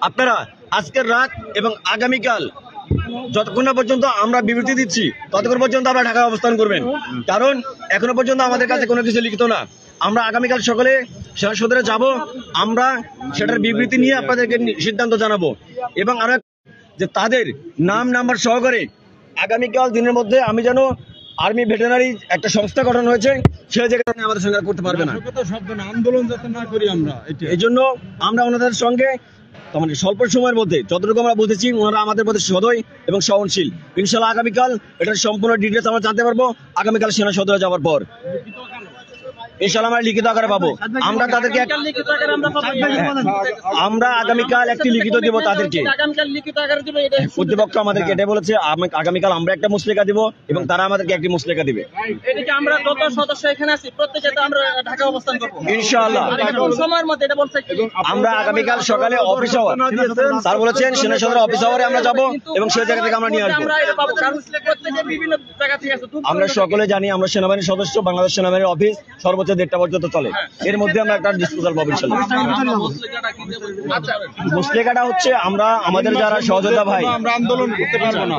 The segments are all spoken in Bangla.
আপনারা আজকের রাত এবং আগামীকাল যতক্ষণ না পর্যন্ত আমরা বিবৃতি দিচ্ছি ততক্ষণ পর্যন্ত আমরা ঢাকায় অবস্থান করবেন, কারণ এখনো পর্যন্ত আমাদের কাছে কোনো কিছু লিখিত না। আমরা আগামীকাল সকালে সেনা সদরে যাব, আমরা সেটার বিবৃতি নিয়ে আপনাদেরকে সিদ্ধান্ত জানাবো এবং আরো যে তাদের নাম নাম্বার সহকারে আগামীকাল দিনের মধ্যে আমি যেন আর্মি ভেটেরিনারি একটা সংস্থা গঠন হয়েছে সেই জায়গায় আমাদের সঙ্গে করতে পারবে না, আন্দোলন যাতে না করি আমরা। এই জন্য আমরা ওনাদের সঙ্গে মানে স্বল্প সময়ের মধ্যে যতটুকু আমরা বুঝেছি ওনারা আমাদের প্রতি সদয় এবং সহনশীল। ইনশাল্লাহ আগামীকাল এটার সম্পূর্ণ ডিটেলস আমরা জানতে পারবো আগামীকাল সেনা সদরে যাওয়ার পর। ইনশাল্লাহ আমরা লিখিত আকারে পাবো। আমরা তাদেরকে আমরা আগামীকাল একটি লিখিত দিব তাদেরকে, কর্তৃপক্ষ আমাদেরকে এটাই বলেছে আগামীকাল আমরা একটা মুসলেখা দিব এবং তারা আমাদেরকে একটি মুসলেখা দিবে। আমরা যত সদস্য এখানে আছি প্রত্যেকে আমরা ঢাকা অবস্থান করব ইনশাআল্লাহ। সময়ের মধ্যে এটা বলছে আমরা আগামীকাল সকালে অফিস আওয়ার স্যার বলেছেন সেনা সদর অফিস আওয়ারে আমরা যাব এবং সেই জায়গা থেকে আমরা নিয়ে আসবো। আমরা সকলে জানি আমরা সেনাবাহিনীর সদস্য, বাংলাদেশ সেনাবাহিনীর অফিস সর্বোচ্চ 1:30 পর্যন্ত চলে, এর মধ্যে আমরা একটা ডিসপোজাল পাবো ইনশাআল্লাহ। মুসলেখাটা হচ্ছে আমরা আমাদের যারা সহযোদ্ধা ভাই আমরা আন্দোলন করতে পারবো না।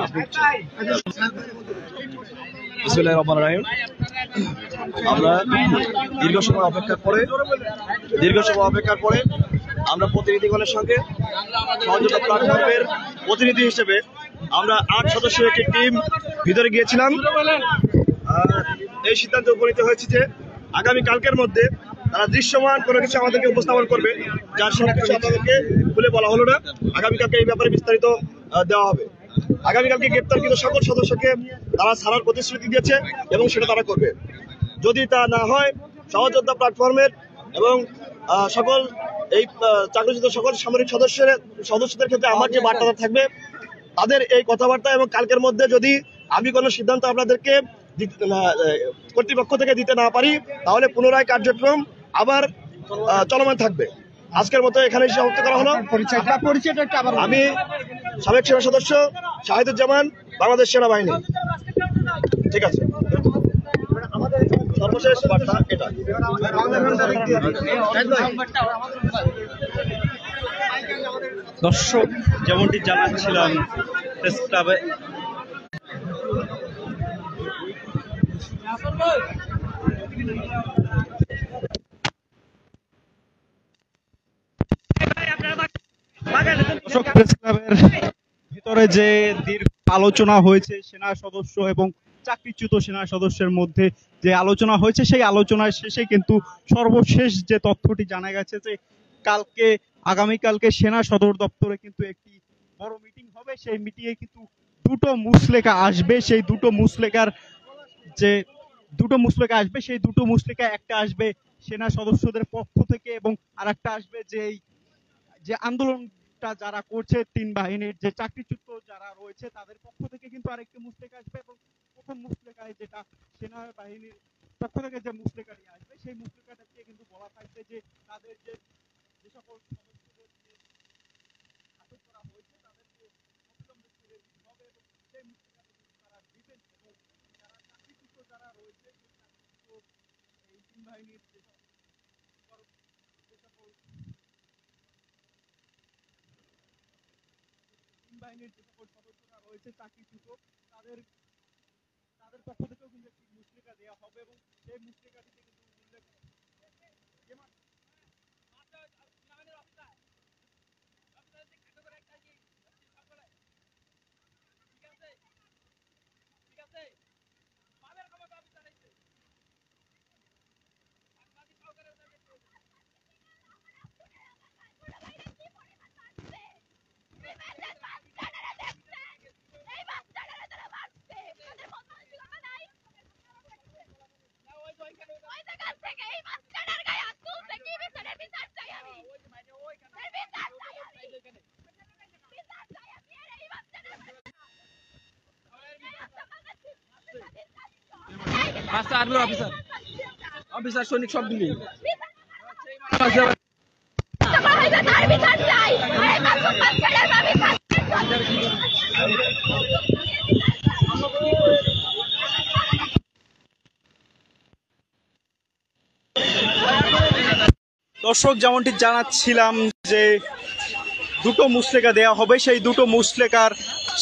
বিসমিল্লাহির রহমানির রহিম। আমরা দীর্ঘ সময় অপেক্ষার পরে আমরা প্রতিনিধিগণের সঙ্গে সহযোগিতা প্ল্যাটফর্মের প্রতিনিধি হিসেবে আমরা 8 সদস্যের একটি টিম ভিতরে গিয়েছিলাম। এই সিদ্ধান্ত উপনীত হয়েছে যে আগামীকালকের মধ্যে তারা দৃশ্যমান কোনো কিছু আমাদেরকে উপস্থাপন করবে, যার সঙ্গে কিছু আমাদেরকে খুলে বলা হলো না। আগামীকালকে এই ব্যাপারে বিস্তারিত দেওয়া হবে। আগামীকালকে গ্রেপ্তারকৃত সকল সদস্যকে তারা ছাড়ার প্রতিশ্রুতি দিয়েছে এবং সেটা তারা করবে। যদি তা না হয় সহযোদ্ধা প্ল্যাটফর্মের এবং সকল এই চাকরিচ্যুত সকল সামরিক সদস্যদের ক্ষেত্রে আমার যে বার্তাটা থাকবে তাদের এই কথাবার্তা এবং কালকের মধ্যে যদি আমি কোনো সিদ্ধান্ত আপনাদেরকে কর্তৃপক্ষ থেকে দিতে না পারি তাহলে পুনরায় কার্যক্রম আবার চলমান থাকবে। আজকের মতো এখানে সমাপ্ত করা হলো। আমি সাবেক সেনা সদস্য শাহিদুজ্জামান, বাংলাদেশ সেনাবাহিনী। ঠিক আছে, আমাদের সর্বশেষ বার্তা এটা। দর্শক যেমনটি জানাচ্ছিলাম প্রেস ক্লাবে প্রেস ক্লাবের ভিতরে যে দীর্ঘ আলোচনা হয়েছে সেনা সদস্য এবং চাকরিচ্যুত সেনা সদস্যের মধ্যে যে আলোচনা হয়েছে সেই আলোচনার শেষে কিন্তু সর্বশেষ যে তথ্যটি জানা গেছে যে আগামীকালকে সেনা সদর দপ্তরে কিন্তু একটি বড় মিটিং হবে। সেই মিটিংয়ে কিন্তু দুটো মুসলেখা আসবে। সেই দুটো মুসলেখা একটা আসবে সেনা সদস্যদের পক্ষ থেকে এবং আরেকটা আসবে যে আন্দোলনটা যারা করছে 3 বাহিনীর যে চাকরিচ্যুত যারা রয়েছে তাদের পক্ষ থেকে কিন্তু আরেকটি মুসলেখা আসবে এবং প্রথম মুসলেখায় যেটা সেনাবাহিনীর পক্ষ থেকে যে মুসলেখাটি আসবে সেই মুসলেখাটা দিয়ে কিন্তু বলা থাকবে যে তাদের যে সকল সদস্যদের আটক করা হয়েছে তাদেরকে অবিলম্বে ছেড়ে দিতে হবে এবং সেই মুসলেখাটি তারা দিবেন এবং যারা চাকরিচ্যুত যারা রয়েছে এই 3 বাহিনীর যে সকল বাহিনীর যে সকল সদস্যরা রয়েছে চাকরিচ্যুত তাদের পক্ষ থেকেও কিন্তু একটি মুসলেখা দেওয়া হবে এবং সেই মুসলেখাটিতে কিন্তু উল্লেখ অফিসার সৈনিক সব দিলি দর্শক যেমনটি জানাচ্ছিলাম যে দুটো মুচলেকা দেওয়া হবে। সেই দুটো মুচলেকার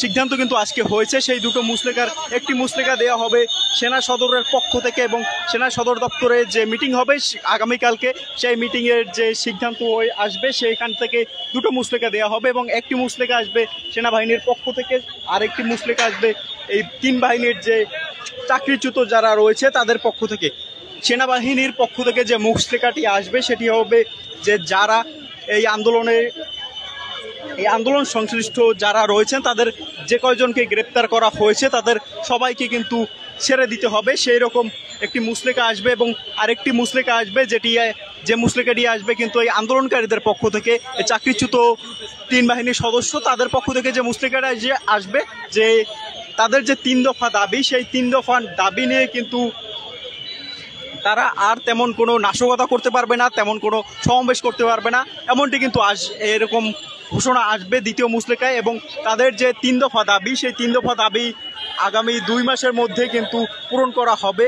সিদ্ধান্ত কিন্তু আজকে হয়েছে। সেই দুটো মুচলেকার একটি মুচলেকা দেওয়া হবে সেনা সদরের পক্ষ থেকে, এবং সেনা সদর দপ্তরে যে মিটিং হবে আগামীকালকে, সেই মিটিংয়ের যে সিদ্ধান্ত আসবে সেইখান থেকে দুটো মুচলেকা দেওয়া হবে, এবং একটি মুচলেকা আসবে সেনাবাহিনীর পক্ষ থেকে, আর একটি মুচলেকা আসবে এই তিন বাহিনীর যে চাকরিচ্যুত যারা রয়েছে তাদের পক্ষ থেকে। সেনাবাহিনীর পক্ষ থেকে যে মুচলেকাটি আসবে সেটি হবে যে যারা এই আন্দোলন সংশ্লিষ্ট যারা রয়েছেন তাদের যে কয়জনকে গ্রেপ্তার করা হয়েছে তাদের সবাইকে কিন্তু ছেড়ে দিতে হবে, সেই রকম একটি মুচলেকা আসবে। এবং আরেকটি মুচলেকা আসবে যে মুচলেকাটি আসবে কিন্তু এই আন্দোলনকারীদের পক্ষ থেকে, চাকরিচ্যুত তিন বাহিনীর সদস্য তাদের পক্ষ থেকে যে মুচলেকাটা আসবে যে তাদের যে 3 দফা দাবি, সেই 3 দফা দাবি নিয়ে কিন্তু তারা আর তেমন কোনো নাশকতা করতে পারবে না, তেমন কোনো সমাবেশ করতে পারবে না, এমনটি কিন্তু এরকম ঘোষণা আসবে দ্বিতীয় মুচলেকায়। এবং তাদের যে 3 দফা দাবি, সেই 3 দফা দাবি আগামী 2 মাসের মধ্যে কিন্তু পূরণ করা হবে,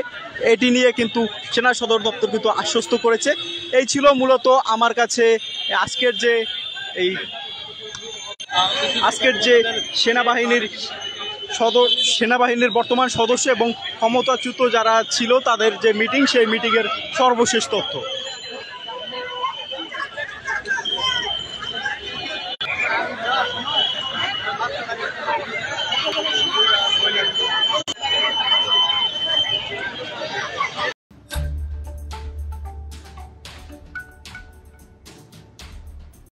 এটি নিয়ে কিন্তু সেনা সদর দপ্তর কিন্তু আশ্বস্ত করেছে। এই ছিল মূলত আমার কাছে আজকের যে সেনাবাহিনীর বর্তমান সদস্য এবং ক্ষমতাচ্যুত যারা ছিল তাদের যে মিটিং, সেই মিটিংয়ের সর্বশেষ তথ্য।